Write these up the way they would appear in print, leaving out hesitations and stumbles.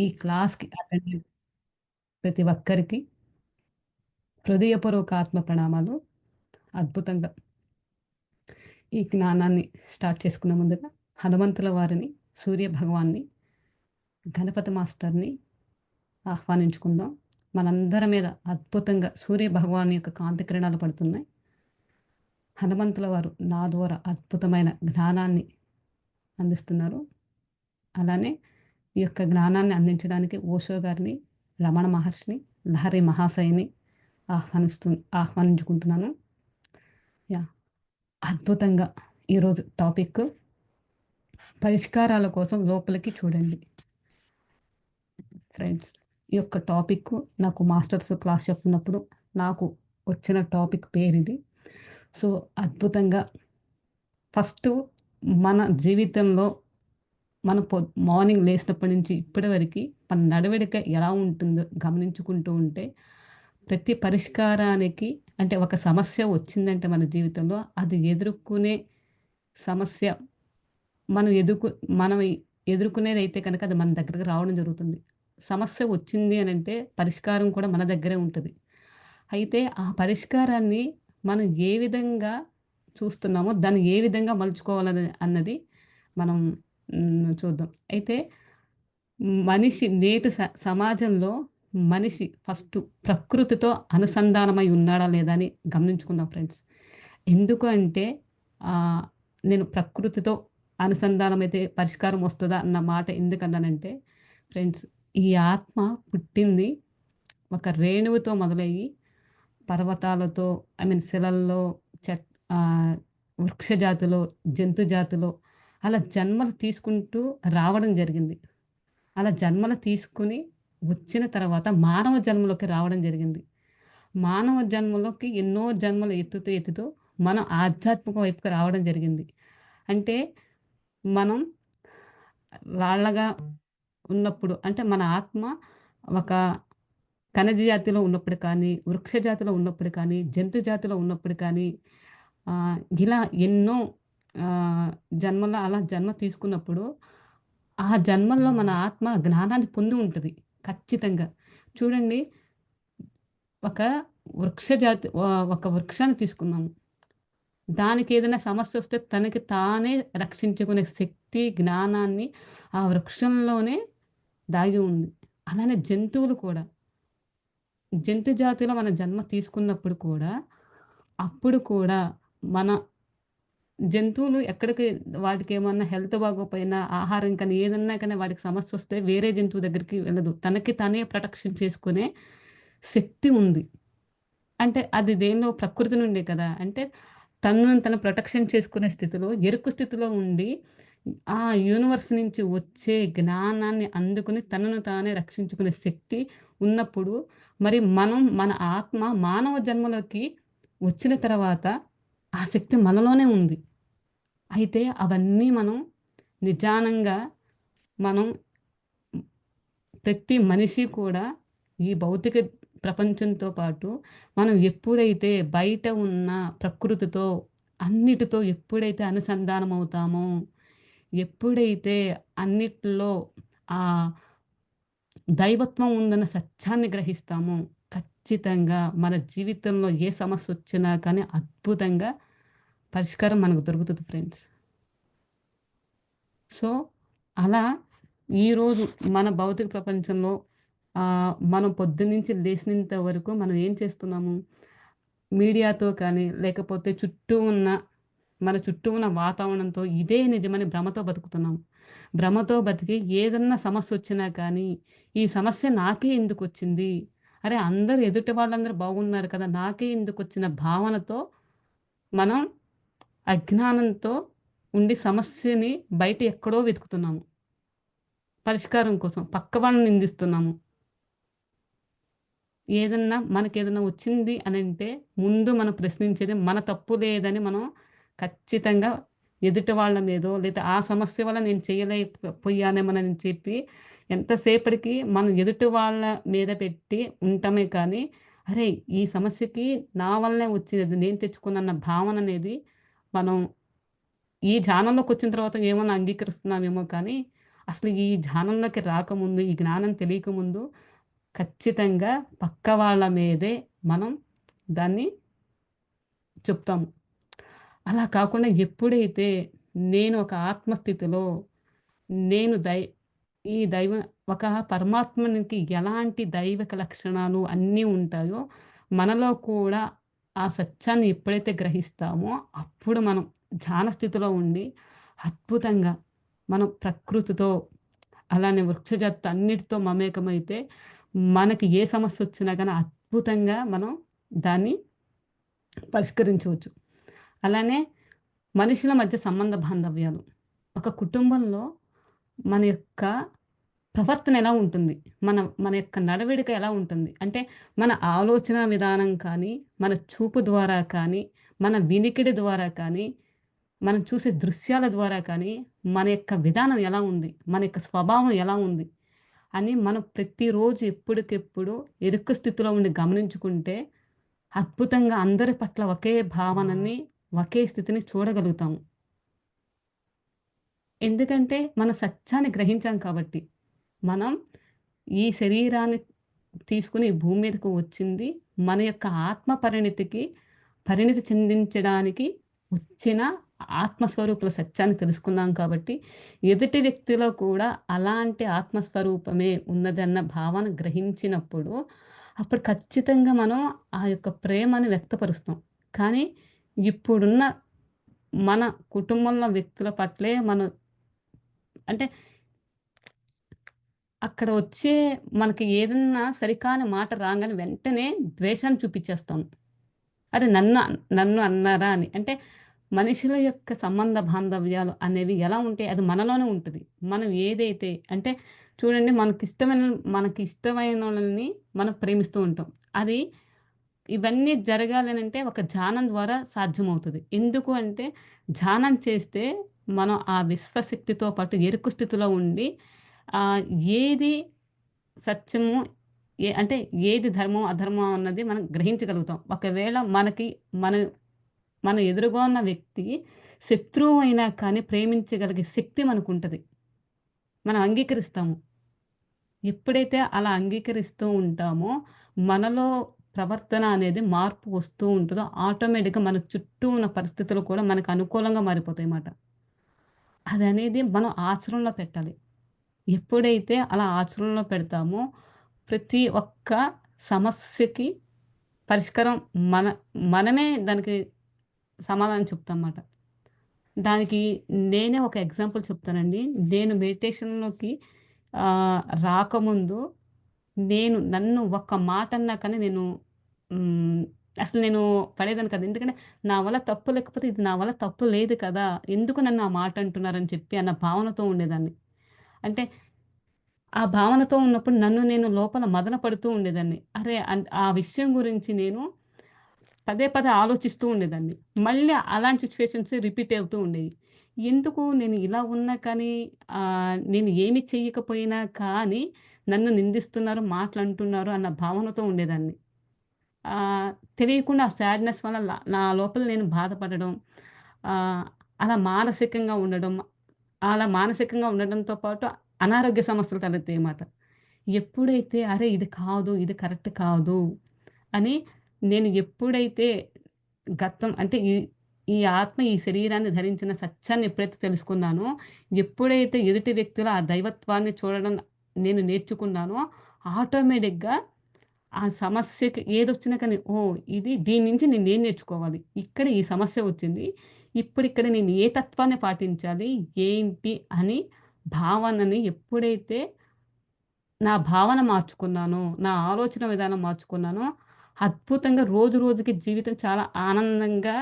ఈ క్లాస్‌కి అటెండ్ అయిన ప్రతి ఒక్కరికి హృదయపూర్వక ఆత్మ ప్రణామాలు. అద్భుతంగా ఈ జ్ఞానాన్ని స్టార్ట్ చేసుకునే ముందుగా హనుమంతుల వారిని, సూర్య భగవాన్ని, గణపతి మాస్టర్‌ని ఆహ్వానించుకుందాం. మనందరి మీద అద్భుతంగా సూర్య భగవాన్ యొక్క కాంతి కిరణాలు పడుతున్నాయి. హనుమంతుల వారు నా ద్వారా అద్భుతమైన జ్ఞానాన్ని అందిస్తున్నారు. అలానే ఈ యొక్క జ్ఞానాన్ని అందించడానికి ఓషో గారిని, రమణ మహర్షిని, లహరి మహాశయని ఆహ్వానించుకుంటున్నాను. యాహ్! అద్భుతంగా ఈరోజు టాపిక్ పరిష్కారాల కోసం లోపలికి చూడండి. ఫ్రెండ్స్, ఈ యొక్క టాపిక్ నాకు మాస్టర్స్ క్లాస్ చెప్తున్నప్పుడు నాకు వచ్చిన టాపిక్ పేరిది. సో, అద్భుతంగా ఫస్టు మన జీవితంలో మన మార్నింగ్ లేసినప్పటి నుంచి ఇప్పటి వరకి మన నడవడిక ఎలా ఉంటుందో గమనించుకుంటూ ఉంటే, ప్రతి పరిష్కారానికి అంటే ఒక సమస్య వచ్చిందంటే మన జీవితంలో అది ఎదుర్కొనే సమస్య మనం ఎదుర్కొ మనం ఎదుర్కొనేదైతే కనుక అది మన దగ్గరికి రావడం జరుగుతుంది. సమస్య వచ్చింది అనంటే పరిష్కారం కూడా మన దగ్గరే ఉంటది. అయితే ఆ పరిష్కారాన్ని మనం ఏ విధంగా చూస్తున్నామో దాన్ని ఏ విధంగా అన్నది మనం చూద్దాం. అయితే మనిషి నేటి సమాజంలో మనిషి ఫస్టు ప్రకృతితో అనుసంధానమై ఉన్నాడా లేదా అని గమనించుకుందాం ఫ్రెండ్స్. ఎందుకు అంటే ఆహ్, నేను ప్రకృతితో అనుసంధానమైతే పరిష్కారం వస్తదా అన్న మాట ఎందుకన్నానంటే ఫ్రెండ్స్, ఈ ఆత్మ పుట్టింది ఒక రేణువుతో మొదలయ్యి పర్వతాలతో శిలల్లో చెట్ ఆహ్, వృక్ష జాతిలో, జంతు జాతిలో అలా జన్మలు తీసుకుంటూ రావడం జరిగింది. అలా జన్మలు తీసుకొని వచ్చిన తర్వాత మానవ జన్మలోకి రావడం జరిగింది. మానవ జన్మలోకి ఎన్నో జన్మలు ఎత్తుతూ మనం ఆధ్యాత్మిక వైపుకి రావడం జరిగింది. అంటే మనం రాళ్ళగా ఉన్నప్పుడు అంటే మన ఆత్మ ఒక కణజ జాతిలో ఉన్నప్పుడు కానీ, వృక్ష జాతిలో ఉన్నప్పుడు కానీ, జంతు జాతిలో ఉన్నప్పుడు కానీ ఆహ్, ఇలా ఎన్నో ఆహ్, జన్మలో అలా జన్మ తీసుకున్నప్పుడు, ఆ జన్మల్లో మన ఆత్మ జ్ఞానాన్ని పొంది ఉంటది. ఖచ్చితంగా. చూడండి, ఒక ఒక వృక్షాన్ని తీసుకుందాము. దానికేదైనా సమస్యొస్తే తనకి తానే రక్షించుకునే శక్తి, జ్ఞానాన్ని ఆ వృక్షంలోనే దాగి ఉంది. అలానే జంతువులు కూడా. జంతు జాతిలో మన జన్మ తీసుకున్నప్పుడు కూడా, అప్పుడు కూడా మన జంతువులు ఎక్కడికి వాటికేమన్నా హెల్త్ బాగోపోయినా, ఆహారం కానీ, ఏదన్నా కానీ వాటికి సమస్యొస్తే వేరే జంతువు దగ్గరికి వెళ్ళదు. తనకి తనే ప్రొటెక్షన్ చేసుకునే శక్తి ఉంది. అంటే అది దేనిలో ప్రకృతి నుండే కదా! అంటే తనను తను ప్రొటెక్షన్ చేసుకునే స్థితిలో, ఎరుకు స్థితిలో ఉండి, ఆ యూనివర్స్ నుంచి వచ్చే జ్ఞానాన్ని అందుకుని తనను తానే రక్షించుకునే శక్తి ఉన్నప్పుడు, మరి మనం మన ఆత్మ మానవ జన్మలోకి వచ్చిన తర్వాత ఆ శక్తి మనలోనే ఉంది. అయితే అవన్నీ మనం నిజానంగా మనం ప్రతి మనిషి కూడా ఈ భౌతిక ప్రపంచంతో పాటు మనం ఎప్పుడైతే బయట ఉన్న ప్రకృతితో అన్నిటితో ఎప్పుడైతే అనుసంధానం అవుతామో, ఎప్పుడైతే అన్నిట్లో ఆ దైవత్వం ఉందన్న సత్యాన్ని గ్రహిస్తామో, ఖచ్చితంగా మన జీవితంలో ఏ సమస్యొచ్చినా కానీ అద్భుతంగా పరిష్కారం మనకు దొరుకుతది ఫ్రెండ్స్. సో, అలా ఈరోజు మన భౌతిక ప్రపంచంలో మనం పొద్దున్నుంచి లేసినంత వరకు మనం ఏం చేస్తున్నాము? మీడియాతో కానీ, లేకపోతే మన చుట్టూ ఉన్న వాతావరణంతో ఇదే నిజమని భ్రమతో బతుకుతున్నాం. భ్రమతో బతికి ఏదన్నా సమస్యొచ్చినా కానీ, ఈ సమస్య నాకే ఎందుకొచ్చింది? అరే! ఎదుటి వాళ్ళందరూ బాగున్నారు కదా! నాకే ఎందుకొచ్చిన భావనతో మనం అజ్ఞానంతో ఉండి సమస్యని బయట ఎక్కడో వెతుకుతున్నాము. పరిష్కారం కోసం పక్క వాళ్ళని నిందిస్తున్నాము. మనకేదన్నా వచ్చింది అనంటే, ముందు మనం ప్రశ్నించేది మన తప్పు లేదని మనం ఖచ్చితంగా ఎదుటి వాళ్ళ మీదో, లేదా ఆ సమస్య వల్ల నేను చేయలేకపోయానేమోనని చెప్పి, ఎంతసేపటికి మనం ఎదుటి వాళ్ళ మీద పెట్టి ఉంటామే కానీ, అరే! ఈ సమస్యకి నా వల్లనే వచ్చినది. నేను తెచ్చుకున్నానన్న భావననేది మనం ఈ ధ్యానంలోకొచ్చిన తర్వాత ఏమన్నా అంగీకరిస్తున్నామేమో కానీ, అసలు ఈ ధ్యానంలోకి రాకముందు, ఈ జ్ఞానం తెలియకముందు ఖచ్చితంగా పక్క వాళ్ళ మీదే మనం దాన్ని చెప్తాము. అలా కాకుండా ఎప్పుడైతే నేను ఒక ఆత్మస్థితిలో నేను ఈ దైవ ఒక పరమాత్మనికి ఎలాంటి దైవిక లక్షణాలు అన్నీ ఉంటాయో, మనలో కూడా ఆ సత్యాన్ని ఎప్పుడైతే గ్రహిస్తామో, అప్పుడు మనం ధ్యాన స్థితిలో ఉండి అద్భుతంగా మనం ప్రకృతితో, అలానే వృక్షజాతి అన్నిటితో మమేకమైతే, మనకి ఏ సమస్యొచ్చినా గానీ అద్భుతంగా మనం దాన్ని పరిష్కరించవచ్చు. అలానే మనుషుల మధ్య సంబంధ బాంధవ్యాలు. ఒక కుటుంబంలో మన యొక్క ప్రవర్తన ఎలా ఉంటుంది? మన మన యొక్క నడవడిక ఎలా ఉంటుంది? అంటే మన ఆలోచన విధానం కానీ, మన చూపు ద్వారా కానీ, మన వినికిడి ద్వారా కానీ, మనం చూసే దృశ్యాల ద్వారా కానీ, మన యొక్క విధానం ఎలా ఉంది? మన యొక్క స్వభావం ఎలా ఉంది? అని మనం ప్రతిరోజు ఎప్పటికెప్పుడు ఎరుక స్థితిలో ఉండి గమనించుకుంటే, అద్భుతంగా అందరి పట్ల ఒకే భావనని, ఒకే స్థితిని చూడగలుగుతాము. ఎందుకంటే, మనం సత్యాన్ని గ్రహించాం కాబట్టి. మనం ఈ శరీరాన్ని తీసుకొని ఈ భూమి మీదకు వచ్చింది మన యొక్క ఆత్మ పరిణితి చెందించడానికి వచ్చిన ఆత్మస్వరూపుల సత్యాన్ని తెలుసుకున్నాం కాబట్టి, ఎదుటి వ్యక్తిలో కూడా అలాంటి ఆత్మస్వరూపమే ఉన్నదన్న భావన గ్రహించినప్పుడు, అప్పుడు ఖచ్చితంగా మనం ఆ యొక్క ప్రేమని వ్యక్తపరుస్తాం. కానీ ఇప్పుడున్న మన కుటుంబంలో వ్యక్తుల పట్లే మనం అంటే అక్కడ వచ్చే మనకి ఏదన్నా సరికాని మాట రాంగానే వెంటనే ద్వేషాన్ని చూపిచ్చేస్తాం. అరె! నన్ను అన్నారా అని. అంటే మనుషుల యొక్క సంబంధ బాంధవ్యాలు అనేవి ఎలా ఉంటాయి? అది మనలోనే ఉంటది. మనం ఏదైతే అంటే చూడండి మనకిష్టమైనోళ్ళని మనం ప్రేమిస్తూ ఉంటాం. అది ఇవన్నీ జరగాలనంటే ఒక ధ్యానం ద్వారా సాధ్యమవుతది. ఎందుకు అంటే ధ్యానం చేస్తే మనం ఆ విశ్వశక్తితో పాటు ఎరుకు స్థితిలో ఉండి ఆహ్, ఏది సత్యము అంటే ఏది ధర్మం, అధర్మం అన్నది మనం గ్రహించగలుగుతాం. ఒకవేళ మన మన ఎదురుగా ఉన్న వ్యక్తి శత్రువు అయినా కానీ ప్రేమించగలిగే శక్తి మనకుంటది. మనం అంగీకరిస్తాము. ఎప్పుడైతే అలా అంగీకరిస్తూ ఉంటామో, మనలో ప్రవర్తన అనేది మార్పు వస్తూ ఉంటదో, ఆటోమేటిక్‌గా మన చుట్టూ ఉన్న పరిస్థితులు కూడా మనకు అనుకూలంగా మారిపోతాయన్నమాట. అదనేది మనం ఆచరణలో పెట్టాలి. ఎప్పుడైతే అలా ఆచరణలో పెడతామో, ప్రతి ఒక్క సమస్యకి పరిష్కారం మన మనమే దానికి సమాధానం చెప్తాంమాట. దానికి నేనే ఒక ఎగ్జాంపుల్ చెప్తానండి. నేను మెడిటేషన్‌లోకి రాకముందు నన్ను ఒక్క మాటన్నా కానీ హ్మ్. అసలు నేను పడేదాన్ని కాదు. ఎందుకంటే నా వల్ల తప్పు లేకపోతే ఇది నా వల్ల తప్పు లేదు కదా! ఎందుకు నన్ను ఆ మాట అంటున్నారని చెప్పి అన్న భావనతో ఉండేదాన్ని. అంటే ఆ భావనతో ఉన్నప్పుడు నన్ను నేను లోపల మదన పడుతూ ఉండేదాన్ని. అరే! ఆ విషయం గురించి నేను పదే పదే ఆలోచిస్తూ ఉండేదాన్ని. మళ్ళీ అలాంటి సిట్యుయేషన్స్ రిపీట్ అవుతూ ఉండేవి. ఎందుకు నేను ఇలా ఉన్నా కానీ నేను ఏమి చెయ్యకపోయినా కానీ నన్ను నిందిస్తున్నారు, మాటలంటున్నారు అన్న భావనతో ఉండేదాన్ని. ఆహ్, తెలియకుండా ఆ సాడ్‌నెస్ వల్ల నా లోపల నేను బాధపడడం, ఆహ్, అలా మానసికంగా ఉండడం, అలా మానసికంగా ఉండడంతో పాటు అనారోగ్య సమస్యలు తలెత్తాయన్నమాట. ఎప్పుడైతే అరే! ఇది కాదు, ఇది కరెక్ట్ కాదు అని నేను ఎప్పుడైతే అంటే ఈ ఆత్మ ఈ శరీరాన్ని ధరించిన సత్యాన్ని ఎప్పుడైతే తెలుసుకున్నానో, ఎప్పుడైతే ఎదుటి వ్యక్తిలో ఆ దైవత్వాన్ని చూడడం నేను నేర్చుకున్నానో, ఆటోమేటిక్‌గా ఆ సమస్యకి ఏదొచ్చినా కానీ, ఓహ్! దీని నుంచి నేనేం నేర్చుకోవాలి? ఇక్కడ ఈ సమస్య వచ్చింది. ఇప్పుడిక్కడ నేను ఏ తత్వాన్ని పాటించాలి? ఏంటి? అని భావనని ఎప్పుడైతే నా భావన మార్చుకున్నానో, నా ఆలోచన విధానం మార్చుకున్నానో, అద్భుతంగా రోజు రోజుకి జీవితం చాలా ఆనందంగా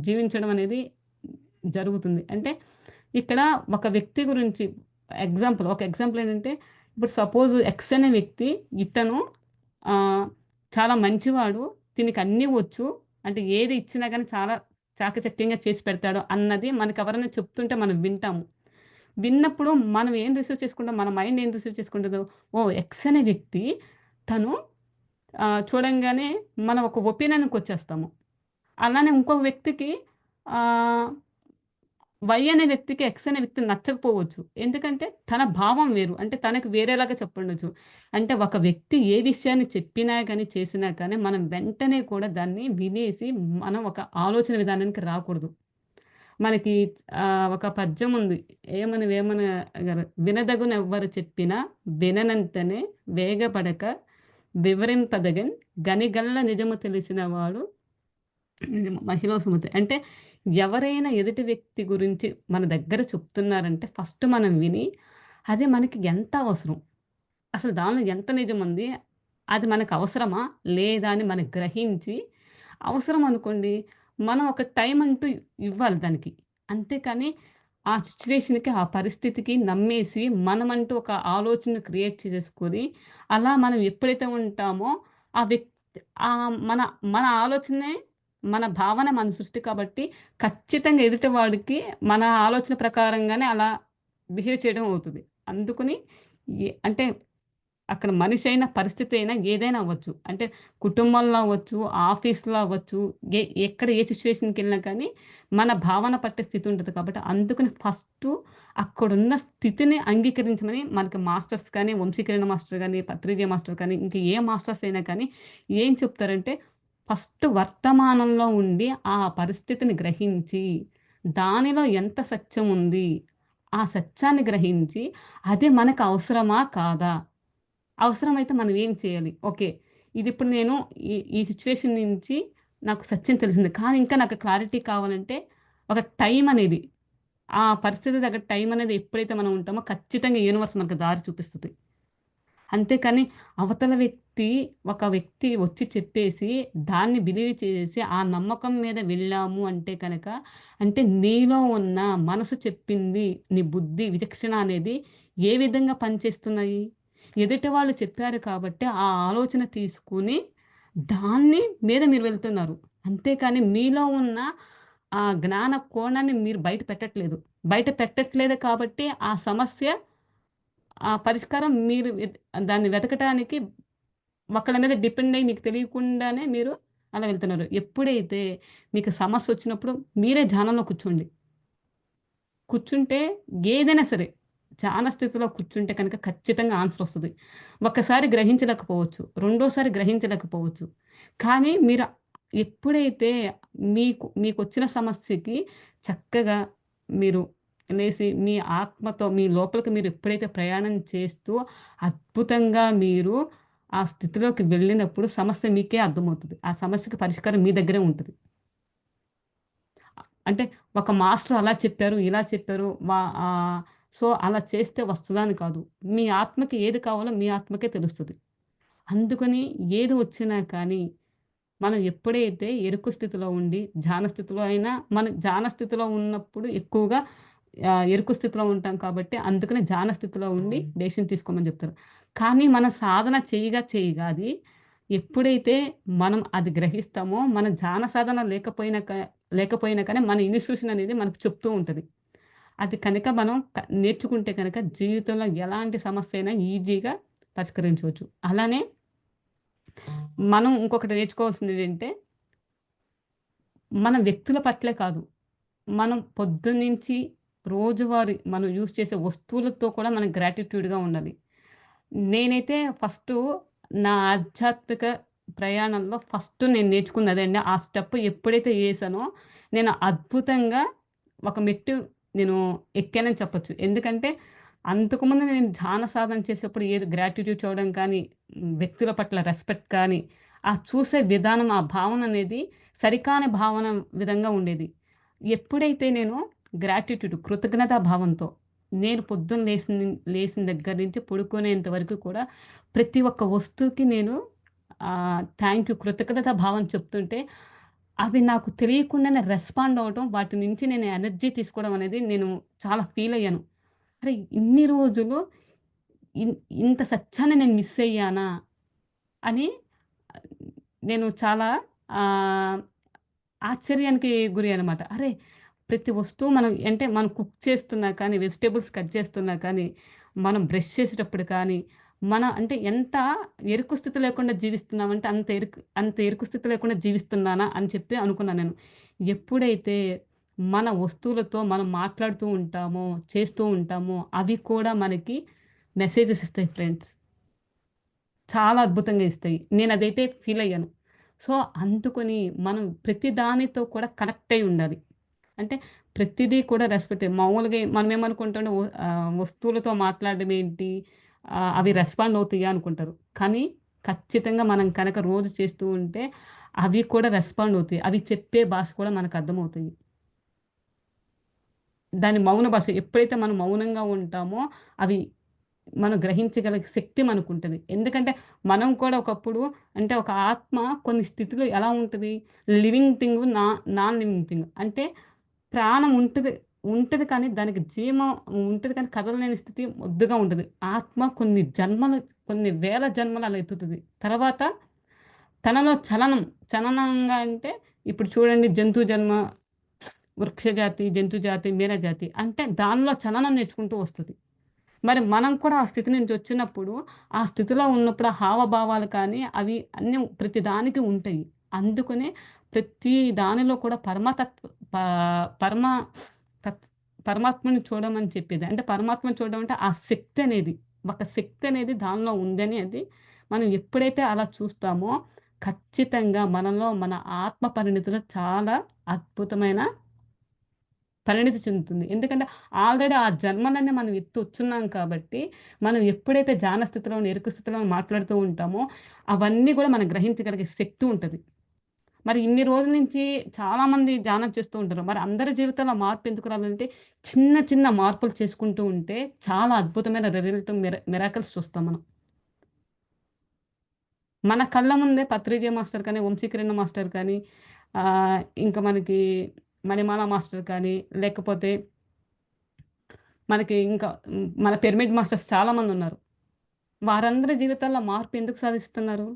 జీవించడం అనేది జరుగుతుంది. అంటే ఇక్కడ ఒక వ్యక్తి గురించి ఒక ఎగ్జాంపుల్ ఏంటంటే, ఇప్పుడు సపోజ్ ఎక్స్ అనే వ్యక్తి ఇతను ఆహ్, చాలా మంచివాడు. తినకన్నీ వచ్చు. అంటే ఏది ఇచ్చినా గాని చాలా చాకచక్యంగా చేసి పెడతాడు అన్నది మనకెవరైనా చెప్తుంటే మనం వింటాము. విన్నప్పుడు మనం ఏం రిసీవ్ చేసుకుంటాం, మన మైండ్ ఏం రిసీవ్ చేసుకుంటదో, ఓహ్! ఎక్స్ అనే వ్యక్తి తను చూడంగానే మనం ఒక ఒపీనియన్‌కొచ్చేస్తాము. అలానే ఇంకొక వ్యక్తికి ఆహ్, వై అనే వ్యక్తికి ఎక్స్ అనే వ్యక్తి నచ్చకపోవచ్చు. ఎందుకంటే తన భావం వేరు. అంటే తనకి వేరేలాగా చెప్పుండొచ్చు. అంటే ఒక వ్యక్తి ఏ విషయాన్ని చెప్పినా గాని, చేసినా కానీ మనం వెంటనే కూడా దాన్ని వినేసి మనం ఒక ఆలోచన విధానానికి రాకూడదు. మనకి ఒక పద్యం ఉంది. ఏమని వేమన గారు "వినదగునెవ్వరు చెప్పినా విననంతనే వేగపడక వివరింపదగన్ గనిగల్ల నిజము తెలిసినవాడు మహిళా సుమతి." అంటే ఎవరైనా ఎదుటి వ్యక్తి గురించి మన దగ్గర చెప్తున్నారంటే ఫస్ట్ మనం విని అది మనకి ఎంత అవసరం? అసలు దానిలో ఎంత నిజముంది? అది మనకు అవసరమా? లేదా? అని మనం గ్రహించి అవసరం అనుకోండి, మనం ఒక టైం అంటూ ఇవ్వాలి దానికి. అంతేకాని ఆ సిట్యుయేషన్‌కి, ఆ పరిస్థితికి నమ్మేసి మనమంటూ ఒక ఆలోచన క్రియేట్ చేసేసుకొని, అలా మనం ఎప్పుడైతే ఉంటామో ఆ వ్యక్తి మన మన ఆలోచనే మన భావన మన సృష్టి కాబట్టి ఖచ్చితంగా ఎదుటి వాడికి మన ఆలోచన ప్రకారంగానే అలా బిహేవ్ చేయడం అవుతది. అందుకని అంటే అక్కడ మనిషైనా, పరిస్థితి అయినా ఏదైనా అవ్వచ్చు. అంటే కుటుంబంలో అవ్వచ్చు, ఆఫీస్‌లో అవ్వచ్చు, ఎక్కడ ఏ సిట్యుయేషన్‌కెళ్ళినా కానీ మన భావన పట్టే స్థితి ఉంటది కాబట్టి అందుకని ఫస్టు అక్కడున్న స్థితిని అంగీకరించమని మనకి మాస్టర్స్ కానీ, వంశీకిరణ్ మాస్టర్ గాని, పత్రిజయ మాస్టర్ కానీ, ఇంక ఏ మాస్టర్స్ అయినా కానీ ఏం చెప్తారంటే ఫస్ట్ వర్తమానంలో ఉండి ఆ పరిస్థితిని గ్రహించి, దానిలో ఎంత సత్యం ఉంది, ఆ సత్యాన్ని గ్రహించి అది మనకు అవసరమా? కాదా? అవసరమైతే మనం ఏం చేయాలి? ఓకే. ఇదిప్పుడు నేను ఈ సిట్యుయేషన్ నుంచి నాకు సత్యం తెలిసింది. కానీ ఇంకా నాకు క్లారిటీ కావాలంటే ఒక టైం అనేది ఆ పరిస్థితి దగ్గర టైం అనేది ఎప్పుడైతే మనం ఉంటామో ఖచ్చితంగా యూనివర్స్ మనకు దారి చూపిస్తది. అంతేకాని అవతల వ్యక్తి ఒక వ్యక్తి వచ్చి చెప్పేసి దాన్ని బిలీవ్ చేసేసి ఆ నమ్మకం మీద వెళ్ళాము అంటే కనుక అంటే నీలో ఉన్న మనసు చెప్పింది నీ బుద్ధి, విచక్షణ అనేది ఏ విధంగా పనిచేస్తున్నాయి? ఎదుటి వాళ్ళు చెప్పారు కాబట్టి ఆ ఆలోచన తీసుకొని దాన్ని మీద మీరు వెళ్తున్నారు. అంతేకాని మీలో ఉన్న ఆ జ్ఞాన కోణాన్ని మీరు బయట పెట్టట్లేదు. బయట పెట్టట్లేదు కాబట్టి ఆ సమస్య ఆ పరిష్కారం మీరు దాన్ని వెతకటానికి ఒకళ్ళ మీద డిపెండ్ అయ్యి మీకు తెలియకుండానే మీరు అలా వెళ్తున్నారు. ఎప్పుడైతే మీకు సమస్యొచ్చినప్పుడు మీరే ధ్యానంలో కూర్చోండి. కూర్చుంటే ఏదైనా సరే ధ్యాన స్థితిలో కూర్చుంటే కనుక ఖచ్చితంగా ఆన్సరొస్తది. ఒక్కసారి గ్రహించలేకపోవచ్చు. రెండోసారి గ్రహించలేకపోవచ్చు. కానీ మీరు ఎప్పుడైతే మీకొచ్చిన సమస్యకి చక్కగా మీరు లేసి మీ ఆత్మతో మీ లోపలికి మీరు ఎప్పుడైతే ప్రయాణం చేస్తూ అద్భుతంగా మీరు ఆ స్థితిలోకి వెళ్ళినప్పుడు సమస్య మీకే అర్థమవుతది. ఆ సమస్యకి పరిష్కారం మీ దగ్గరే ఉంటది. అంటే ఒక మాస్టర్ అలా చెప్పారు, ఇలా చెప్పారు. సో, అలా చేస్తే వస్తదా అని కాదు. మీ ఆత్మకి ఏది కావాలో మీ ఆత్మకే తెలుస్తది. అందుకని ఏది వచ్చినా కానీ, మనం ఎప్పుడైతే ఎరుకు స్థితిలో ఉండి, ధ్యాన స్థితిలో అయినా మనం ధ్యాన స్థితిలో ఉన్నప్పుడు ఎక్కువగా ఎరుకు స్థితిలో ఉంటాం కాబట్టి, అందుకనే ధ్యాన స్థితిలో ఉండి డెసిషన్ తీసుకోమని జెప్తారు. కానీ మన సాధన చేయగా అది ఎప్పుడైతే మనం అది గ్రహిస్తామో, మన ధ్యాన సాధన లేకపోయినా కానీ మన ఇన్‌స్టిట్యూషన్ అనేది మనకు చెప్తూ ఉంటది. అది కనుక మనం నేర్చుకుంటే కనుక జీవితంలో ఎలాంటి సమస్య అయినా ఈజీగా పరిష్కరించవచ్చు. అలానే మనం ఇంకొకటి నేర్చుకోవాల్సిందేంటంటే, మన వ్యక్తుల పట్లే కాదు. మనం పొద్దున్నుంచి రోజువారీ మనం యూజ్ చేసే వస్తువులతో కూడా మనం గ్రాటిట్యూడ్‌గా ఉండాలి. నేనైతే ఫస్టు నా ఆధ్యాత్మిక ప్రయాణంలో ఫస్ట్ నేను నేర్చుకుంది అదే అండి. ఆ స్టెప్ ఎప్పుడైతే ఏసానో, నేను అద్భుతంగా ఒక మెట్టు నేను ఎక్కానని చెప్పొచ్చు. ఎందుకంటే, అంతకుముందు నేను ధ్యాన సాధన చేసేప్పుడు ఏది గ్రాటిట్యూడ్ చూడడం కానీ, వ్యక్తుల పట్ల రెస్పెక్ట్ కానీ, ఆ చూసే విధానం, ఆ భావన అనేది సరికాని భావన విధంగా ఉండేది. ఎప్పుడైతే నేను గ్రాటిట్యూడ్ కృతజ్ఞతా భావంతో నేను పొద్దున్న లేసిన దగ్గర నుంచి పడుకునేంత వరకు కూడా ప్రతి ఒక్క వస్తువుకి నేను థ్యాంక్ యూ కృతజ్ఞతా భావం చెప్తుంటే అవి నాకు తెలియకుండానే రెస్పాండ్ అవ్వటం, వాటి నుంచి నేను ఎనర్జీ తీసుకోవడం అనేది నేను చాలా ఫీల్ అయ్యాను. అరే! ఇన్ని రోజులు ఇన్ ఇంత సత్యాన్ని నేను మిస్ అయ్యానా అని నేను చాలా ఆహ్, ఆశ్చర్యానికి గురయ్యానన్నమాట. అరే! ప్రతి వస్తువు మనం కుక్ చేస్తున్నా కానీ, వెజిటబుల్స్ కట్ చేస్తున్నా కానీ, మనం బ్రష్ చేసేటప్పుడు కానీ, అంటే ఎంత ఎరుకు స్థితి లేకుండా జీవిస్తున్నామంటే అంత ఎరుకు స్థితి లేకుండా జీవిస్తున్నానా అని చెప్పి అనుకున్నాను నేను. ఎప్పుడైతే మన వస్తువులతో మనం మాట్లాడుతూ ఉంటామో, చేస్తూ ఉంటామో, అవి కూడా మనకి మెసేజెస్ ఇస్తాయి ఫ్రెండ్స్. చాలా అద్భుతంగా ఇస్తాయి. నేనదైతే ఫీలయ్యాను. సో, అందుకని మనం ప్రతి దానితో కూడా కనెక్ట్ అయ్యి ఉండాలి. అంటే ప్రతిదీ కూడా రెస్పెక్టే. మామూలుగా మనమేమనుకుంటాం వస్తువులతో మాట్లాడడం ఏంటి? అవి రెస్పాండ్ అవుతాయా అనుకుంటారు. కానీ ఖచ్చితంగా మనం కనుక రోజు చేస్తూ ఉంటే అవి కూడా రెస్పాండ్ అవుతాయి. అవి చెప్పే భాష కూడా మనకు అర్థమవుతాయి. దాని మౌన భాష ఎప్పుడైతే మనం మౌనంగా ఉంటామో అవి మనం గ్రహించగల శక్తి మనకుంటది. ఎందుకంటే మనం కూడా ఒకప్పుడు అంటే ఒక ఆత్మ కొన్ని స్థితిలో ఎలా ఉంటది? Living thing, non living thing. అంటే ప్రాణం ఉంటది. ఉంటది కానీ దానికి జీవం ఉంటది కానీ కదలలేని స్థితి మొద్దుగా ఉంటది. ఆత్మ కొన్ని జన్మలు, కొన్ని వేల జన్మలు అలా ఎత్తుతది. తర్వాత తనలో చలనం, చలనంగా అంటే ఇప్పుడు చూడండి జంతు జన్మ, వృక్షజాతి, జంతుజాతి, మీనజాతి అంటే దానిలో చలనం నేర్చుకుంటూ వస్తది. మరి మనం కూడా ఆ స్థితి నుంచి వచ్చినప్పుడు, ఆ స్థితిలో ఉన్నప్పుడు ఆ హావభావాలు కానీ, అవి అన్నీ ప్రతి దానికి ఉంటాయి. అందుకనే ప్రతి దానిలో కూడా పా పరమ తత్ పరమాత్మని చూడమని చెప్పేది. అంటే పరమాత్మని చూడడం అంటే ఆ శక్తి అనేది, ఒక శక్తి అనేది దానిలో ఉందని అది మనం ఎప్పుడైతే అలా చూస్తామో, ఖచ్చితంగా మనలో మన ఆత్మ పరిణితిలో చాలా అద్భుతమైన పరిణితి చెందుతుంది. ఎందుకంటే ఆల్రెడీ ఆ జన్మలన్నీ మనం ఎత్తొచ్చున్నాం కాబట్టి, మనం ఎప్పుడైతే ధ్యాన స్థితిలో, ఎరుక స్థితిలో మాట్లాడుతూ ఉంటామో, అవన్నీ గూడా మనం గ్రహించగలిగే శక్తి ఉంటది. మరి ఇన్ని రోజుల నుంచి చాలామంది ధ్యానం చేస్తూ ఉంటారు. మరి అందరి జీవితంలో మార్పు ఎందుకు రాలేదంటే, చిన్న చిన్న మార్పులు చేసుకుంటూ ఉంటే చాలా అద్భుతమైన రిజల్ట్ మిరాకిల్స్ చూస్తాం మనం. మన కళ్ళ ముందే పత్రిజయ మాస్టర్ కానీ, వంశీకరణ మాస్టర్ కానీ, ఇంకా మనకి మణిమాల మాస్టర్ కానీ, లేకపోతే మనకి ఇంకా మన పిరమిడ్ మాస్టర్స్ చాలామందున్నారు. వారందరి జీవితాల్లో మార్పు ఎందుకు సాధిస్తున్నారు?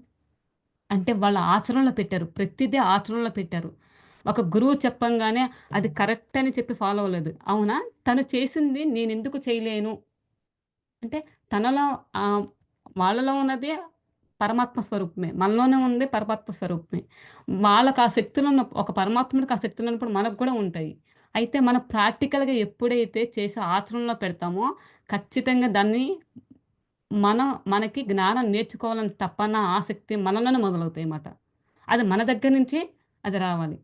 అంటే వాళ్ళ ఆచరణలో పెట్టారు. ప్రతిదీ ఆచరణలో పెట్టారు. ఒక గురువు చెప్పంగానే అది కరెక్ట్ అని చెప్పి ఫాలో అవ్వలేదు. అవునా? తను చేసింది నేనెందుకు చేయలేను? అంటే తనలో వాళ్ళలో ఉన్నది పరమాత్మ స్వరూపమే. మనలోనే ఉంది పరమాత్మ స్వరూపమే. వాళ్ళకి ఆ శక్తులున్న ఒక పరమాత్ముడికి ఆ శక్తులున్నప్పుడు మనకు కూడా ఉంటాయి. అయితే మనం ప్రాక్టికల్‌గా ఎప్పుడైతే చేసి ఆచరణలో పెడతామో ఖచ్చితంగా దాన్ని మనకి జ్ఞానం నేర్చుకోవాలని తపన, ఆసక్తి మనలోనే మొదలవుతాయన్నమాట. అది మన దగ్గర నుంచే అది రావాలి.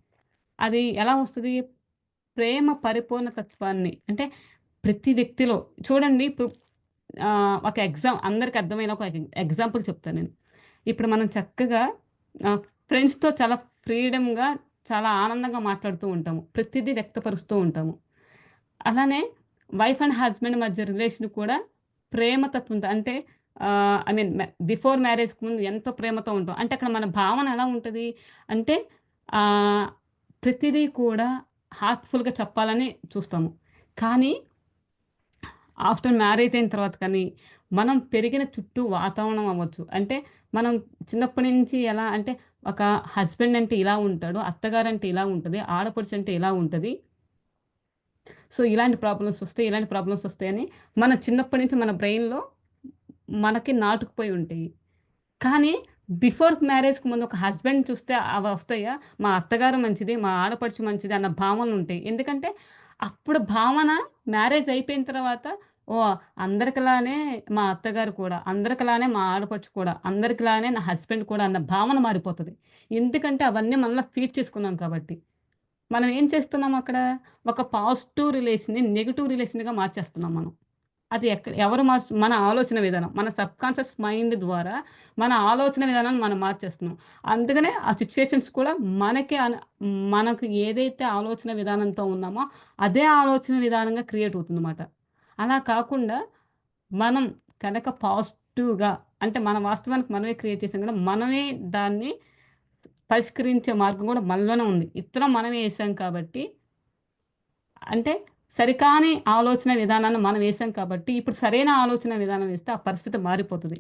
అది ఎలా వస్తది? ప్రేమ పరిపూర్ణ తత్వాన్ని అంటే ప్రతి వ్యక్తిలో చూడండి ఇప్పుడు ఒక అందరికి అర్థమయ్యేలా ఒక ఎగ్జాంపుల్ చెప్తాను నేను. ఇప్పుడు మనం చక్కగా ఆహ్, ఫ్రెండ్స్‌తో చాలా ఫ్రీడమ్‌గా చాలా ఆనందంగా మాట్లాడుతూ ఉంటాము. ప్రతిదీ వ్యక్తపరుస్తూ ఉంటాము. అలానే వైఫ్ అండ్ హస్బెండ్ మధ్య రిలేషన్ కూడా ప్రేమ తత్వంతో అంటే ఐ మీన్ బిఫోర్ మ్యారేజ్‌కి ముందు ఎంతో ప్రేమతో ఉంటాం. అంటే అక్కడ మన భావన ఎలా ఉంటది? అంటే ఆహ్, ప్రతిదీ కూడా హార్ట్‌ఫుల్‌గా చెప్పాలని చూస్తాము. కానీ ఆఫ్టర్ మ్యారేజ్ అయిన తర్వాత కానీ, మనం పెరిగిన చుట్టూ వాతావరణం అవ్వచ్చు. అంటే మనం చిన్నప్పటి నుంచి ఎలా అంటే ఒక హస్బెండ్ అంటే ఇలా ఉంటాడు, అత్తగారంటే ఇలా ఉంటది, ఆడపడుచు అంటే ఇలా ఉంటది. సో, ఇలాంటి ప్రాబ్లమ్స్ వస్తాయి, ఇలాంటి ప్రాబ్లమ్స్ వస్తాయని మన చిన్నప్పటి నుంచి మన బ్రెయిన్‌లో మనకి నాటుకుపోయి ఉంటాయి. కానీ బిఫోర్ మ్యారేజ్‌కి ముందు ఒక హస్బెండ్ చూస్తే అవొస్తాయా? మా అత్తగారు మంచిది, మా ఆడపడుచు మంచిది అన్న భావనలుంటాయి. ఎందుకంటే అప్పుడు భావన మ్యారేజ్ అయిపోయిన తర్వాత ఓహ్! అందరికిలానే మా అత్తగారు కూడా, అందరికిలానే మా ఆడపడుచు కూడా, అందరికిలానే నా హస్బెండ్ కూడా అన్న భావన మారిపోతది. ఎందుకంటే అవన్నీ మనలో ఫీడ్ చేసుకున్నాం కాబట్టి. మనం ఏం చేస్తున్నాం అక్కడ? ఒక పాజిటివ్ రిలేషన్‌ని నెగెటివ్ రిలేషన్‌గా మార్చేస్తున్నాం మనం. అది ఎవరు మన ఆలోచన విధానం. మన సబ్‌కాన్షియస్ మైండ్ ద్వారా మన ఆలోచన విధానాన్ని మనం మార్చేస్తున్నాం. అందుకనే ఆ సిట్యుయేషన్స్ కూడా మనకు ఏదైతే ఆలోచన విధానంతో ఉన్నామో, అదే ఆలోచన విధానంగా క్రియేట్ అవుతుందన్నమాట. అలా కాకుండా మనం కనుక పాజిటివ్‌గా అంటే మన వాస్తవానికి మనమే క్రియేట్ చేసాం కదా! మనమే దాన్ని పరిష్కరించే మార్గం కూడా మనలోనే ఉంది. ఇత్తనం మనమే ఏసాం కాబట్టి అంటే సరికాని ఆలోచన విధానాన్ని మనం వేసాం కాబట్టి, ఇప్పుడు సరైన ఆలోచన విధానం వేస్తే ఆ పరిస్థితి మారిపోతది.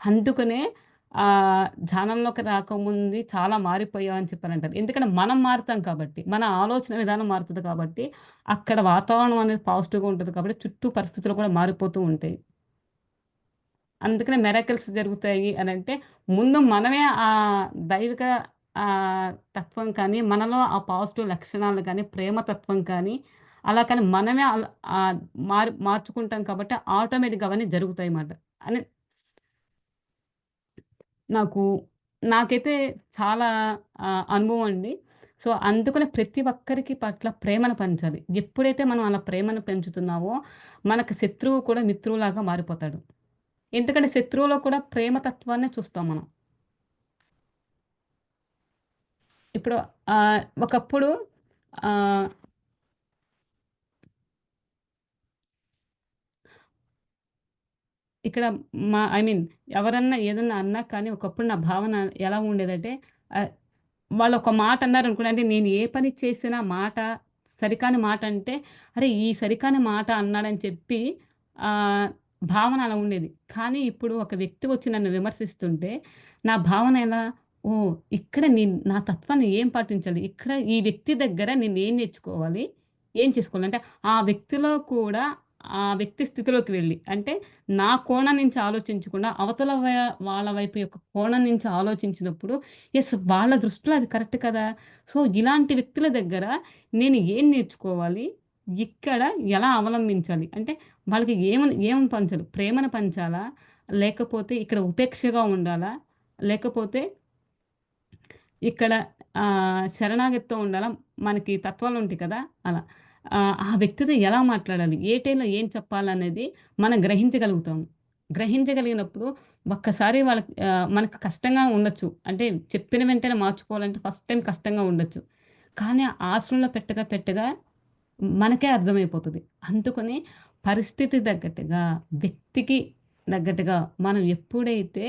అందుకనే ధ్యానంలోకి రాకముందు చాలా మారిపోయావు అని చెప్పనంటారు. ఎందుకంటే మనం మారుతాం కాబట్టి, మన ఆలోచన విధానం మారుతది కాబట్టి, అక్కడ వాతావరణం అనేది పాజిటివ్‌గా ఉంటది కాబట్టి, చుట్టూ పరిస్థితులు కూడా మారిపోతూ ఉంటాయి. అందుకనే మిరాకిల్స్ జరుగుతాయి అనంటే, ముందు మనమే దైవిక తత్వం కానీ, మనలో ఆ పాజిటివ్ లక్షణాలు కానీ, ప్రేమ తత్వం కానీ, అలా కానీ మనమే మార్చుకుంటాం కాబట్టి ఆటోమేటిక్‌గా అవన్నీ జరుగుతాయి మాట. అని నాకు నాకైతే చాలా అనుభవం అండి. సో, అందుకనే ప్రతి ఒక్కరికి పట్ల ప్రేమను పంచాలి. ఎప్పుడైతే మనం అలా ప్రేమను పెంచుతున్నామో, మనకు శత్రువు కూడా మిత్రువులాగా మారిపోతాడు. ఎందుకంటే శత్రువులో కూడా ప్రేమ తత్వాన్నే చూస్తాం మనం. ఇప్పుడు ఒకప్పుడు ఆహ్, ఇక్కడ ఐ మీన్ ఎవరన్నా ఏదన్నా అన్నా కానీ ఒకప్పుడు నా భావన ఎలా ఉండేదంటే ఆహ్, వాళ్ళొక మాట అన్నారనుకోండి, అంటే నేను ఏ పని చేసినా మాట సరికాని మాట అంటే, అరే! ఈ సరికాని మాట అన్నాడని చెప్పి ఆహ్, భావన అలా ఉండేది. కానీ ఇప్పుడు ఒక వ్యక్తి వచ్చి నన్ను విమర్శిస్తుంటే, నా భావన ఎలా? ఓహ్! ఇక్కడ నా తత్వాన్ని ఏం పాటించాలి? ఇక్కడ ఈ వ్యక్తి దగ్గర నేనేం నేర్చుకోవాలి? ఏం చేసుకోవాలి? అంటే ఆ వ్యక్తిలో కూడా ఆ వ్యక్తి స్థితిలోకి వెళ్ళి, అంటే నా కోణం నుంచి ఆలోచించకుండా అవతల వాళ్ళ వైపు యొక్క కోణం నుంచి ఆలోచించినప్పుడు యెస్. వాళ్ళ దృష్టిలో అది కరెక్ట్ కదా! సో, ఇలాంటి వ్యక్తుల దగ్గర నేను ఏం నేర్చుకోవాలి? ఇక్కడ ఎలా అవలంబించాలి? అంటే వాళ్ళకి ఏమని పంచాలి? ప్రేమను పంచాలా? లేకపోతే ఇక్కడ ఉపేక్షగా ఉండాలా? లేకపోతే ఇక్కడ శరణాగతితో ఉండాలా? మనకి తత్వాలుంటాయి కదా! అలా. ఆ వ్యక్తితో ఎలా మాట్లాడాలి? ఏ టైంలో ఏం చెప్పాలనేది మనం గ్రహించగలుగుతాము. గ్రహించగలిగినప్పుడు ఒక్కసారి వాళ్ళకి మనకు కష్టంగా ఉండొచ్చు. అంటే చెప్పిన వెంటనే మార్చుకోవాలంటే ఫస్ట్ టైమ్ కష్టంగా ఉండొచ్చు. కానీ ఆచరణలో పెట్టగా పెట్టగా మనకే అర్థమైపోతది. అందుకని పరిస్థితి తగ్గట్టుగా, వ్యక్తికి తగ్గట్టుగా మనం ఎప్పుడైతే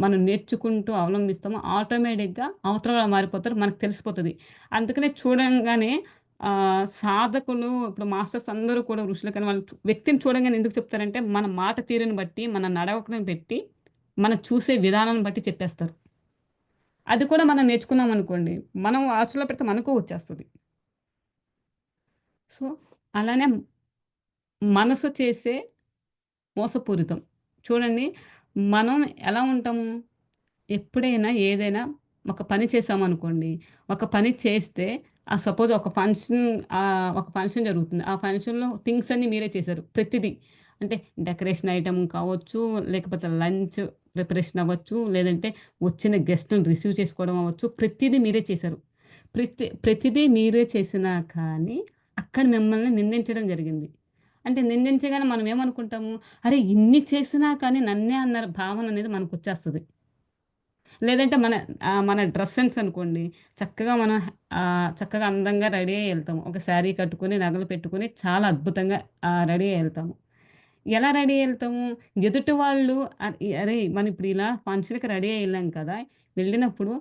మనం నేర్చుకుంటూ అవలంబిస్తామో ఆటోమేటిక్‌గా అవతల వాళ్ళు మారిపోతారు. మనకు తెలిసిపోతది. అందుకనే చూడంగానే సాధకులు ఇప్పుడు మాస్టర్స్ అందరూ కూడా ఋషులు కానీ వాళ్ళు వ్యక్తిని చూడంగానే ఎందుకు చెప్తారంటే, మన మాట తీరుని బట్టి, మన నడవడికను పెట్టి, మనం చూసే విధానాన్ని బట్టి చెప్పేస్తారు. అది కూడా మనం నేర్చుకున్నామనుకోండి, మనం ఆచరణలో పెడితే మనకు వచ్చేస్తది. సో, అలానే మనసు చేసే మోసపూరితం. చూడండి, మనం ఎలా ఉంటాము? ఎప్పుడైనా ఏదైనా ఒక పని చేశామనుకోండి, ఒక పని చేస్తే సపోజ్ ఒక ఫంక్షన్ జరుగుతుంది. ఆ ఫంక్షన్‌లో థింగ్స్ అన్నీ మీరే చేశారు. ప్రతిదీ. అంటే డెకరేషన్ ఐటెమ్ కావచ్చు, లేకపోతే లంచ్ ప్రిపరేషన్ అవ్వచ్చు, లేదంటే వచ్చిన గెస్ట్‌లని రిసీవ్ చేసుకోవడం అవ్వచ్చు. ప్రతిదీ మీరే చేశారు. ప్రతిదీ మీరే చేసినా కానీ, అక్కడ మిమ్మల్ని నిందించడం జరిగింది. అంటే నిందించగానే మనం ఏమనుకుంటాము? అరే! ఇన్ని చేసినా కానీ నన్నే అన్న భావన అనేది మనకొచ్చేస్తది. లేదంటే మన డ్రెస్ సెన్స్ అనుకోండి. చక్కగా అందంగా రెడీ అయ్యి ఎళ్తాము. ఒక శారీ కట్టుకొని, నగలు పెట్టుకొని చాలా అద్భుతంగా రెడీ అయ్యి ఎళ్తాము. ఎలా రెడీ అయ్యి ఎళ్తాము? ఎదుటి వాళ్ళు అరే! మనం ఇప్పుడు ఇలా ఫంక్షన్‌కి రెడీ అయ్యి ఎళ్ళాం కదా! వెళ్ళినప్పుడు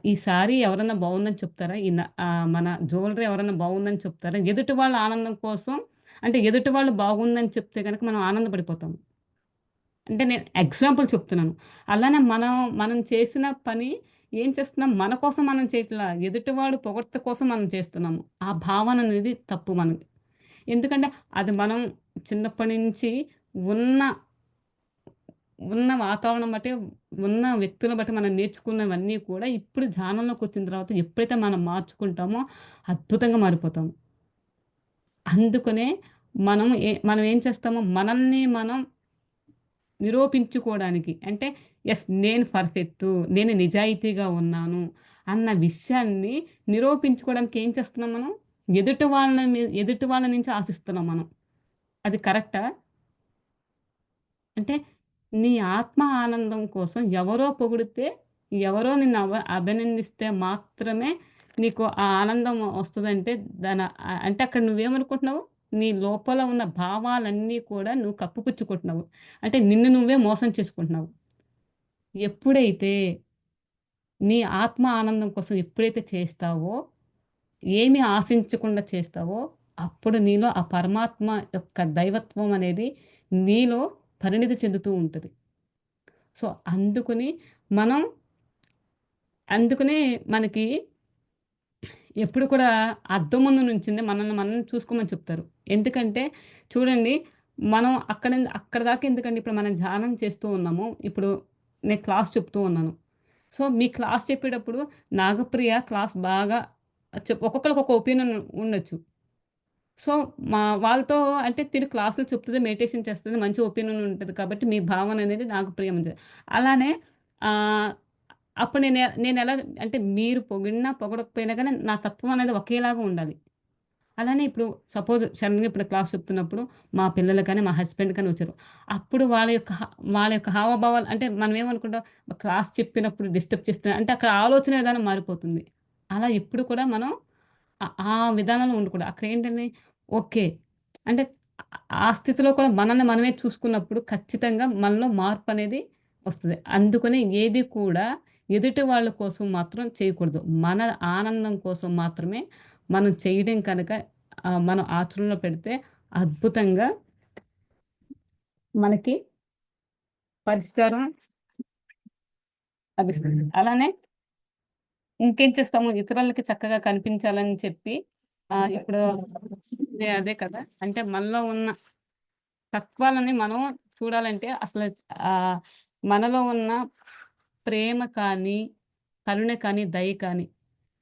ఈ సారీ ఎవరన్నా బావుందని చెప్తారా? మన జ్యువెలరీ ఎవరన్నా బావుందని చెప్తారా? ఎదుటి వాళ్ళ ఆనందం కోసం, అంటే ఎదుటి వాళ్ళు బాగుందని చెప్తే గనక మనం ఆనందపడిపోతాం. అంటే నేను ఎగ్జాంపుల్ చెప్తున్నాను. అలానే మనం చేసిన పని ఏం చేస్తున్నాం, మన కోసం మనం చేయట్లా. ఎదుటివాడు పొగడ్త కోసం మనం చేస్తున్నాము. ఆ భావన అనేది తప్పు మనది. ఎందుకంటే అది మనం చిన్నప్పటి నుంచి ఉన్న ఉన్న వాతావరణం బట్టి, ఉన్న వ్యక్తులను బట్టి మనం నేర్చుకున్నవన్నీ కూడా ఇప్పుడు ధ్యానంలోకొచ్చిన తర్వాత ఎప్పుడైతే మనం మార్చుకుంటామో అద్భుతంగా మారిపోతాం. అందుకనే మనం ఏం చేస్తామో మనల్ని మనం నిరూపించుకోవడానికి, అంటే యెస్. నేను పర్ఫెక్టు. నేను నిజాయితీగా ఉన్నాను అన్న విషయాన్ని నిరూపించుకోవడానికి ఏం చేస్తున్నాం మనం? ఎదుటి వాళ్ళ నుంచి ఆశిస్తున్నాం మనం. అది కరెక్టా? అంటే నీ ఆత్మ ఆనందం కోసం ఎవరో పొగిడితే, ఎవరో నిన్ను అభినందిస్తే మాత్రమే నీకు ఆ ఆనందం వస్తదంటే అంటే అక్కడ నువ్వేమనుకుంటున్నావు? నీ లోపల ఉన్న భావాలన్నీ కూడా నువ్వు కప్పిపుచ్చుకుంటున్నావు. అంటే నిన్ను నువ్వే మోసం చేసుకుంటున్నావు. ఎప్పుడైతే నీ ఆత్మ ఆనందం కోసం ఎప్పుడైతే చేస్తావో, ఏమి ఆశించకుండా చేస్తావో, అప్పుడు నీలో ఆ పరమాత్మ యొక్క దైవత్వం అనేది నీలో పరిణితి చెందుతూ ఉంటది. సో, మనం అందుకనే మనకి ఎప్పుడు కూడా అద్దం ముందు నుంచుంది మనల్ని మనం చూసుకోమని చెప్తారు. ఎందుకంటే చూడండి, మనం అక్కడి దాకా ఎందుకండి, ఇప్పుడు మనం ధ్యానం చేస్తూ ఉన్నాము. ఇప్పుడు నేను క్లాస్ చెప్తూ ఉన్నాను. సో, మీ క్లాస్ చెప్పేటప్పుడు నాగప్రియ క్లాస్ బాగా ఒక్కొక్కళ్ళకి ఒక ఒపీనియన్ ఉండొచ్చు. సో, వాళ్ళతో అంటే తిను క్లాసులు చెప్తది, మెడిటేషన్ చేస్తది, మంచి ఒపీనియన్ ఉంటది కాబట్టి మీ భావన అనేది నాగప్రియ ఉంది. అలానే ఆహ్, అప్పుడు నేనెలా అంటే మీరు పొగిడినా, పొగడకపోయినా గానీ నా తత్వం అనేది ఒకేలాగా ఉండాలి. అలానే ఇప్పుడు సపోజ్ సడెన్‌గా ఇప్పుడు క్లాస్ చెప్తున్నప్పుడు మా పిల్లలు కానీ, మా హస్బెండ్ కానీ వచ్చారు. అప్పుడు వాళ్ళ యొక్క హావభావాలు అంటే మనం ఏమనుకుంటాం క్లాస్ చెప్పినప్పుడు డిస్టర్బ్ చేస్తున్నా అంటే అక్కడ ఆలోచన విధానం మారిపోతుంది. అలా ఎప్పుడు కూడా మనం ఆ విధానంలో ఉండకూడదు. అక్కడేంటంటే ఓకే. అంటే ఆ స్థితిలో కూడా మనల్ని మనమే చూసుకున్నప్పుడు ఖచ్చితంగా మనలో మార్పనేది వస్తది. అందుకని ఏది కూడా ఎదుటి వాళ్ళ కోసం మాత్రం చేయకూడదు. మన ఆనందం కోసం మాత్రమే మనం చేయడం కనుక మనం ఆచరణలో పెడితే అద్భుతంగా మనకి పరిష్కారం లభిస్తుంది. అలానే ఇంకేం చేస్తాము ఇతరులకి చక్కగా కనిపించాలని చెప్పి ఇప్పుడు అదే కదా! అంటే మనలో ఉన్న తత్వాలని మనం చూడాలంటే అసలు ఆహ్, మనలో ఉన్న ప్రేమ కానీ, కరుణ కానీ, దయ కానీ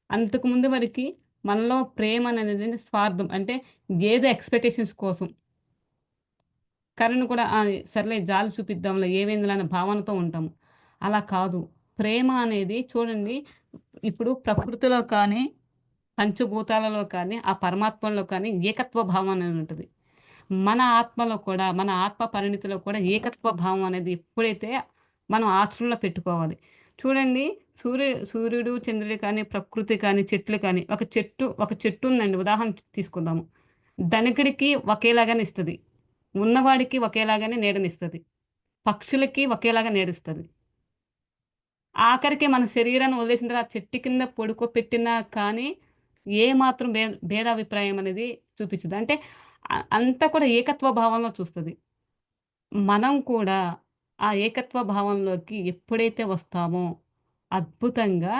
అంతకుముందు వరకి మనలో ప్రేమననేది స్వార్థం. అంటే ఏదో ఎక్స్‌పెక్టేషన్స్ కోసం. కరుణ కూడా సర్లే జాలి చూపిద్దాంలే ఏమైందిలే అన్న భావనతో ఉంటాము. అలా కాదు. ప్రేమ అనేది చూడండి ఇప్పుడు ప్రకృతిలో కానీ, పంచభూతాలలో కానీ, ఆ పరమాత్మలో కానీ ఏకత్వ భావం అనేది ఉంటది. మన ఆత్మలో కూడా, మన ఆత్మ పరిణితిలో కూడా ఏకత్వ భావం అనేది ఎప్పుడైతే మనం ఆచరణలో పెట్టుకోవాలి. చూడండి సూర్యుడు, చంద్రుడు కానీ, ప్రకృతి కానీ, చెట్లు కానీ ఒక చెట్టు ఉందండి ఉదాహరణ తీసుకుందాము. ధనికుడికి ఒకేలాగానే ఇస్తది. ఉన్నవాడికి ఒకేలాగానే నీడనిస్తది. పక్షులకి ఒకేలాగా నీడిస్తది. ఆఖరికి మన శరీరాన్ని వదిలేసిన తర్వాత చెట్టు కింద పడుకోపెట్టినా కానీ, ఏ మాత్రం భేదాభిప్రాయం అనేది చూపించదు. అంటే అంతా కూడా ఏకత్వ భావంలో చూస్తది. మనం కూడా ఆ ఏకత్వ భావంలోకి ఎప్పుడైతే వస్తామో, అద్భుతంగా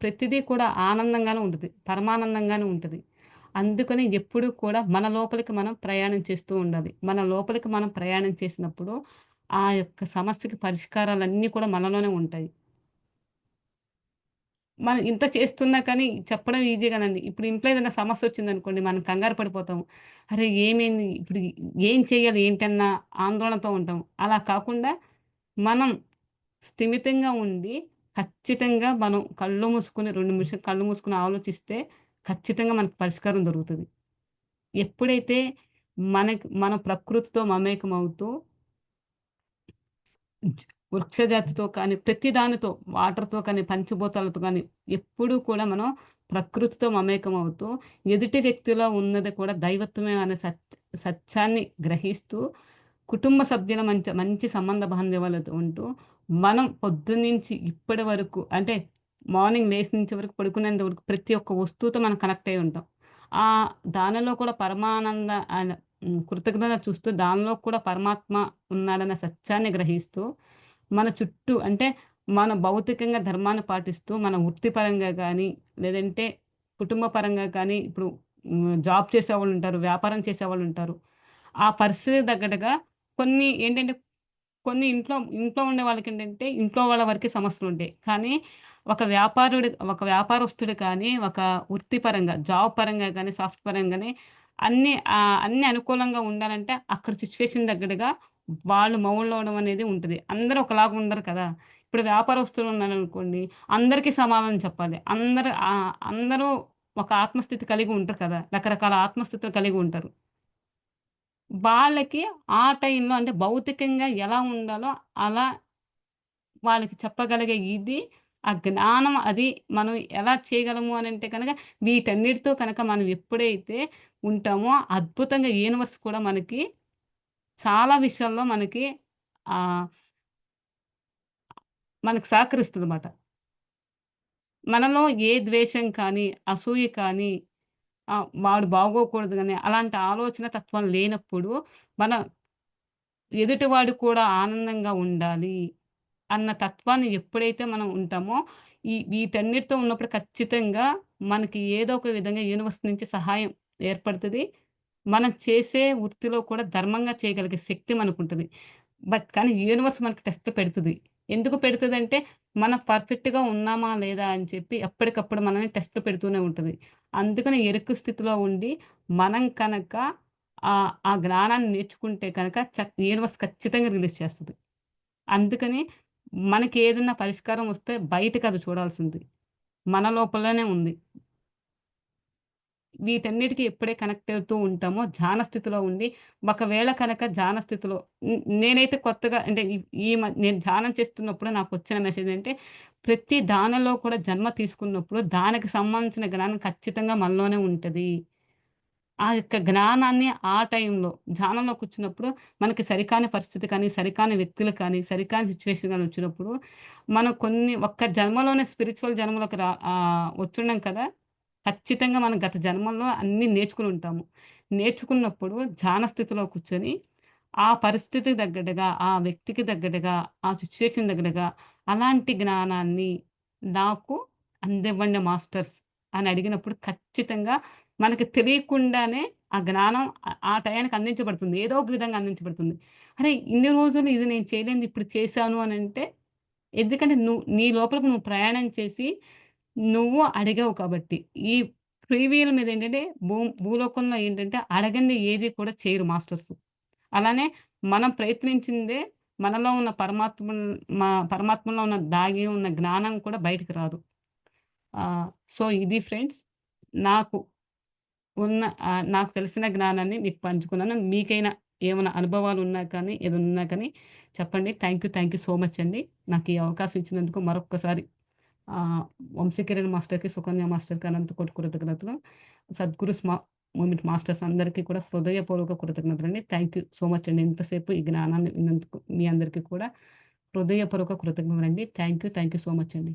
ప్రతిదీ కూడా ఆనందంగానే ఉంటది. పరమానందంగానే ఉంటది. అందుకని ఎప్పుడూ కూడా మన లోపలికి మనం ప్రయాణం చేస్తూ ఉండాలి. మన లోపలికి మనం ప్రయాణం చేసినప్పుడు, ఆ యొక్క సమస్యకి పరిష్కారాలన్నీ కూడా మనలోనే ఉంటాయి. మనం ఇంత చేస్తున్నా కానీ చెప్పడం ఈజీగానండి. ఇప్పుడు ఇంట్లో ఏదైనా సమస్యొచ్చిందనుకోండి, మనం కంగారు పడిపోతాం. అరే! ఏమైంది? ఇప్పుడు ఏం చేయాలి? ఏంటన్న ఆందోళనతో ఉంటాం. అలా కాకుండా మనం స్థిమితంగా ఉండి, ఖచ్చితంగా మనం కళ్ళు మూసుకొని 2 నిమిషాలు కళ్ళు మూసుకొని ఆలోచిస్తే ఖచ్చితంగా మనకు పరిష్కారం దొరుకుతది. ఎప్పుడైతే మనం ప్రకృతితో మమేకమవుతూ జ వృక్షజాతితో కానీ, ప్రతి దానితో వాటర్‌తో కానీ, పంచభూతాలతో గానీ, ఎప్పుడూ కూడా మనం ప్రకృతితో మమేకమవుతూ, ఎదుటి వ్యక్తిలో ఉన్నది కూడా దైవత్వమే అనే సత్యాన్ని గ్రహిస్తూ, కుటుంబ సభ్యుల మంచి సంబంధ బాంధవ్యాలతో ఉంటూ, మనం పొద్దున్నుంచి ఇప్పటి వరకు అంటే, మార్నింగ్ లేసి నుంచి వరకు పడుకునేంత వరకు ప్రతి ఒక్క వస్తువుతో మనం కనెక్ట్ అయ్యి ఉంటాం. దానిలో కూడా పరమానంద కృతజ్ఞత చూస్తూ దానిలో కూడా పరమాత్మ ఉన్నాడన్న సత్యాన్ని గ్రహిస్తూ, మన చుట్టూ అంటే మన భౌతికంగా ధర్మాన్ని పాటిస్తూ, మన వృత్తిపరంగా గానీ, లేదంటే కుటుంబ పరంగా కానీ, ఇప్పుడు జాబ్ చేసేవాళ్ళుంటారు, వ్యాపారం చేసేవాళ్ళుంటారు. ఆ పరిస్థితికి తగ్గట్టుగా కొన్ని ఏంటంటే, కొన్ని ఇంట్లో ఉండే వాళ్ళకేంటంటే, ఇంట్లో వాళ్ళ వరకే సమస్యలుంటాయి. కానీ ఒక వ్యాపారస్తుడు కానీ, ఒక వృత్తిపరంగా, జాబ్ పరంగా గానీ, సాఫ్ట్ పరంగాని అన్నీ అనుకూలంగా ఉండాలంటే, అక్కడ సిట్యుయేషన్ తగ్గట్టుగా వాళ్ళు మౌల్డ్ అనేది ఉంటది. అందరూ ఒకలాగా ఉండరు కదా! ఇప్పుడు వ్యాపారస్తులు ఉన్నారనుకోండి, అందరికీ సమాధానం చెప్పాలి. అందరూ ఒక ఆత్మస్థితి కలిగి ఉంటారు కదా! రకరకాల ఆత్మస్థితులు కలిగి ఉంటారు. వాళ్ళకి ఆ టైంలో అంటే భౌతికంగా ఎలా ఉండాలో అలా వాళ్ళకి చెప్పగలిగే ఆ జ్ఞానం అది మనం ఎలా చేయగలము అనంటే గనక వీటన్నిటితో కనుక మనం ఎప్పుడైతే ఉంటామో అద్భుతంగా యూనివర్స్ కూడా చాలా విషయాల్లో ఆహ్, మనకు సహకరిస్తదన్నమాట. మనలో ఏ ద్వేషం కానీ, అసూయ కానీ, వాడు బాగోకూడదు గాని అలాంటి ఆలోచన తత్వం లేనప్పుడు మన ఎదుటివాడు కూడా ఆనందంగా ఉండాలి అన్న తత్వాన్ని ఎప్పుడైతే మనం ఉంటామో, వీటన్నిటితో ఉన్నప్పుడు ఖచ్చితంగా మనకి ఏదో ఒక విధంగా యూనివర్స్ నుంచి సహాయం ఏర్పడతది. మనం చేసే వృత్తిలో కూడా ధర్మంగా చేయగలిగే శక్తి మనకుంటది. కానీ యూనివర్స్ మనకు టెస్ట్ పెడుతది. ఎందుకు పెడతదంటే, మనం పర్ఫెక్ట్‌గా ఉన్నామా లేదా అని చెప్పి ఎప్పటికప్పుడు మనల్ని టెస్ట్‌లు పెడుతూనే ఉంటది. అందుకని ఎరుకు స్థితిలో ఉండి మనం కనుక ఆ జ్ఞానాన్ని నేర్చుకుంటే కనుక యూనివర్స్ ఖచ్చితంగా రిలీజ్ చేస్తది. అందుకని మనకేదన్నా పరిష్కారం వస్తే బయట కాదు చూడాల్సింది. మన లోపలనే ఉంది. వీటన్నిటికి ఎప్పుడే కనెక్ట్ అవుతూ ఉంటామో ధ్యాన స్థితిలో ఉండి, ఒకవేళ కనుక ధ్యాన స్థితిలో నేనైతే కొత్తగా అంటే నేను ధ్యానం చేస్తున్నప్పుడు నాకొచ్చిన మెసేజ్ అంటే, ప్రతి దానిలో కూడా జన్మ తీసుకున్నప్పుడు దానికి సంబంధించిన జ్ఞానం ఖచ్చితంగా మనలోనే ఉంటది. ఆ యొక్క జ్ఞానాన్ని ఆ టైంలో ధ్యానంలో కూర్చున్నప్పుడు మనకి సరికాని పరిస్థితి కానీ, సరికాని వ్యక్తులు కానీ, సరికాని సిట్యుయేషన్ గాని వచ్చినప్పుడు, మనం కొన్ని ఒక్క జన్మలోనే స్పిరిచ్యువల్ జన్మలోకి వచ్చున్నాం కదా! ఖచ్చితంగా మనం గత జన్మల్లో అన్నీ నేర్చుకొని ఉంటాము. నేర్చుకున్నప్పుడు ధ్యాన స్థితిలో కూర్చొని, ఆ పరిస్థితికి తగ్గట్టుగా, ఆ వ్యక్తికి తగ్గట్టుగా, ఆ సిట్యుయేషన్ తగ్గట్టుగా అలాంటి జ్ఞానాన్ని నాకు అందివ్వండి మాస్టర్స్ అని అడిగినప్పుడు ఖచ్చితంగా మనకి తెలియకుండానే ఆ జ్ఞానం ఆ టయానికి అందించబడుతుంది. ఏదో ఒక విధంగా అందించబడుతుంది. అరే! ఇన్ని రోజులు ఇది నేను చేయలేనిది ఇప్పుడు చేశాను అనంటే, ఎందుకంటే నీ లోపలికి నువ్వు ప్రయాణం చేసి, నువ్వు అడిగావు కాబట్టి. ఈ ఫ్రీ వీల్ మీద ఏంటంటే భూలోకంలో ఏంటంటే అడగంది ఏది కూడా చేయరు మాస్టర్స్. అలానే మనం ప్రయత్నించిందే మనలో ఉన్న పరమాత్మలో ఉన్న దాగి ఉన్న జ్ఞానం కూడా బయటికి రాదు. సో, ఇది ఫ్రెండ్స్ నాకు నాకు తెలిసిన జ్ఞానాన్ని మీకు పంచుకున్నాను. మీకైనా ఏమైనా అనుభవాలున్నా కానీ, ఏదన్నా కానీ చెప్పండి. థాంక్ యూ సో మచ్ అండి. నాకు ఈ అవకాశం ఇచ్చినందుకు మరొక్కసారి ఆహ్, వంశీకిరణ్ మాస్టర్‌కి, సుకన్య మాస్టర్‌కి అనంత కోటి కృతజ్ఞతలు. సద్గురు మూవ్‌మెంట్ మాస్టర్స్ అందరికీ కూడా హృదయపూర్వక కృతజ్ఞతలండి. థాంక్ యూ సో మచ్ అండి. ఇంతసేపు ఈ జ్ఞానాన్ని విన్నందుకు మీ అందరికీ కూడా హృదయపూర్వక కృతజ్ఞతలండి. థాంక్ యూ సో మచ్ అండి.